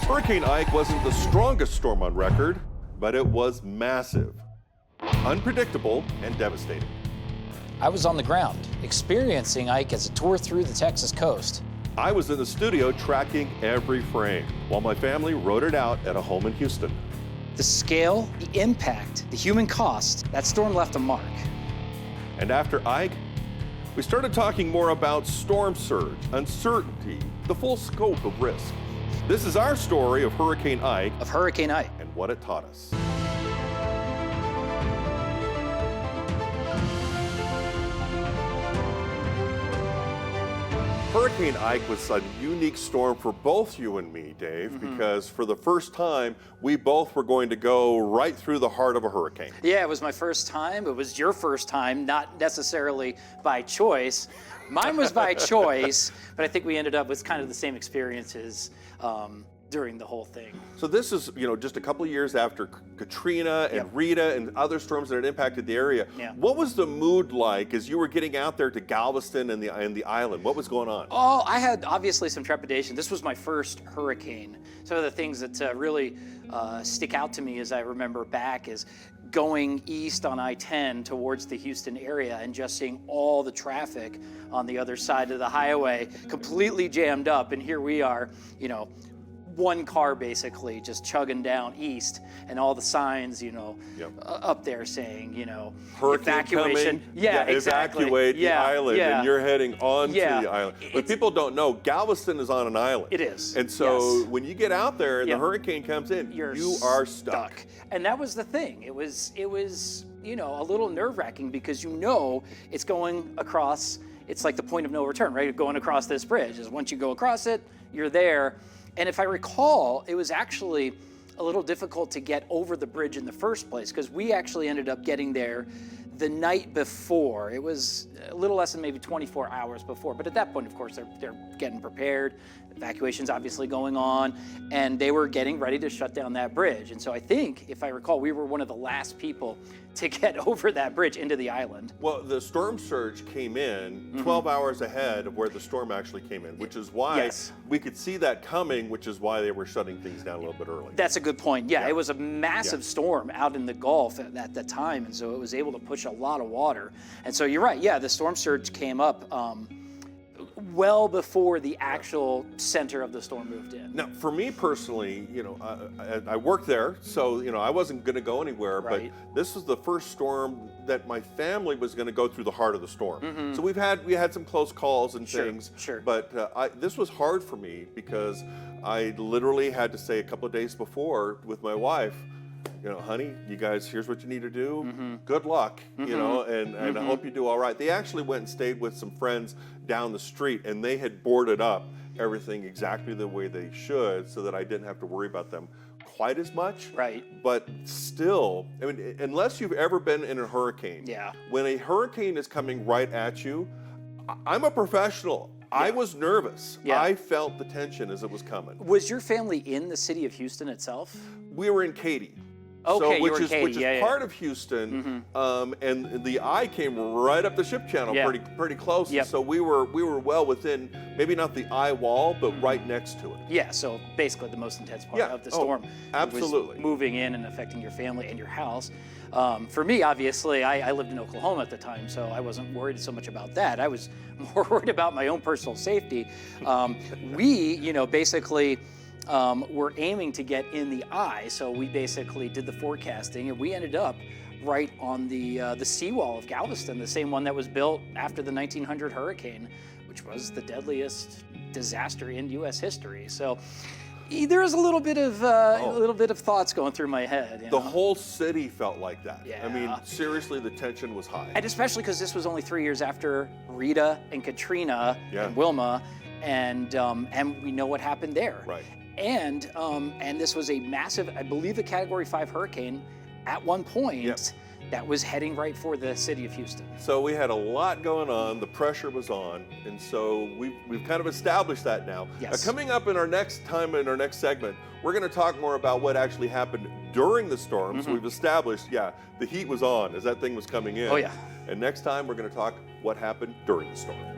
Hurricane Ike wasn't the strongest storm on record, but it was massive, unpredictable, and devastating. I was on the ground, experiencing Ike as it tore through the Texas coast. I was in the studio tracking every frame, while my family wrote it out at a home in Houston. The scale, the impact, the human cost, that storm left a mark. And after Ike, we started talking more about storm surge, uncertainty, the full scope of risk. This is our story of Hurricane Ike. And what it taught us. Hurricane Ike was a unique storm for both you and me, Dave, because for the first time, we both were going to go right through the heart of a hurricane. Yeah, it was my first time. It was your first time, not necessarily by choice. Mine was by choice, but I think we ended up with kind of the same experiences during the whole thing. So this is, just a couple of years after Katrina and Rita and other storms that had impacted the area. Yeah. What was the mood like as you were getting out there to Galveston and the island? What was going on? Oh, I had obviously some trepidation. This was my first hurricane. Some of the things that really stick out to me as I remember back is going east on I-10 towards the Houston area and just seeing all the traffic on the other side of the highway completely jammed up. And here we are, one car basically just chugging down east, and all the signs, up there saying, Hurricane evacuation. Coming, Exactly. Evacuate the island, and you're heading onto the island. But people don't know, Galveston is on an island. It is. And so when you get out there and the hurricane comes in, you are stuck. And that was the thing. It was a little nerve-wracking because it's going across. It's like the point of no return, right? Going across this bridge is once you go across it, you're there. And if I recall, it was actually a little difficult to get over the bridge in the first place because we actually ended up getting there the night before. It was a little less than maybe 24 hours before. But at that point, of course, they're getting prepared. Evacuation's obviously going on, and they were getting ready to shut down that bridge. And so I think, if I recall, we were one of the last people to get over that bridge into the island. Well, the storm surge came in 12 hours ahead of where the storm actually came in, which is why we could see that coming, which is why they were shutting things down a little bit early. That's a good point. Yeah, it was a massive storm out in the Gulf at that time, and so it was able to push a lot of water. And so you're right, the storm surge came up well before the actual center of the storm moved in. Now, for me personally, I worked there, so I wasn't going to go anywhere. Right. But this was the first storm that my family was going to go through the heart of the storm. So we had some close calls and things. Sure. But this was hard for me because I literally had to say a couple of days before with my wife, honey, you guys, here's what you need to do. Good luck, and I hope you do all right. They actually went and stayed with some friends down the street, and they had boarded up everything exactly the way they should so that I didn't have to worry about them quite as much. Right. But still, unless you've ever been in a hurricane, when a hurricane is coming right at you, I'm a professional. I was nervous. I felt the tension as it was coming. Was your family in the city of Houston itself? We were in Katy. Okay, which is part of Houston, and the eye came right up the ship channel, pretty close. So we were well within, maybe not the eye wall, but right next to it. Yeah, so basically the most intense part of the storm. Absolutely. Was moving in and affecting your family and your house. For me, obviously, I lived in Oklahoma at the time, so I wasn't worried so much about that. I was more worried about my own personal safety. We, basically, we're aiming to get in the eye, so we basically did the forecasting, and we ended up right on the seawall of Galveston, the same one that was built after the 1900 hurricane, which was the deadliest disaster in U.S. history. So there was a little bit of thoughts going through my head. The whole city felt like that. Yeah. Seriously, the tension was high. And especially because this was only 3 years after Rita and Katrina and Wilma, and we know what happened there. Right. And this was a massive, I believe, a Category 5 hurricane at one point that was heading right for the city of Houston. So we had a lot going on. The pressure was on, and so we've kind of established that now. Yes. Coming up in our next segment, we're going to talk more about what actually happened during the storm. So we've established, the heat was on as that thing was coming in. Oh yeah. And next time we're going to talk what happened during the storm.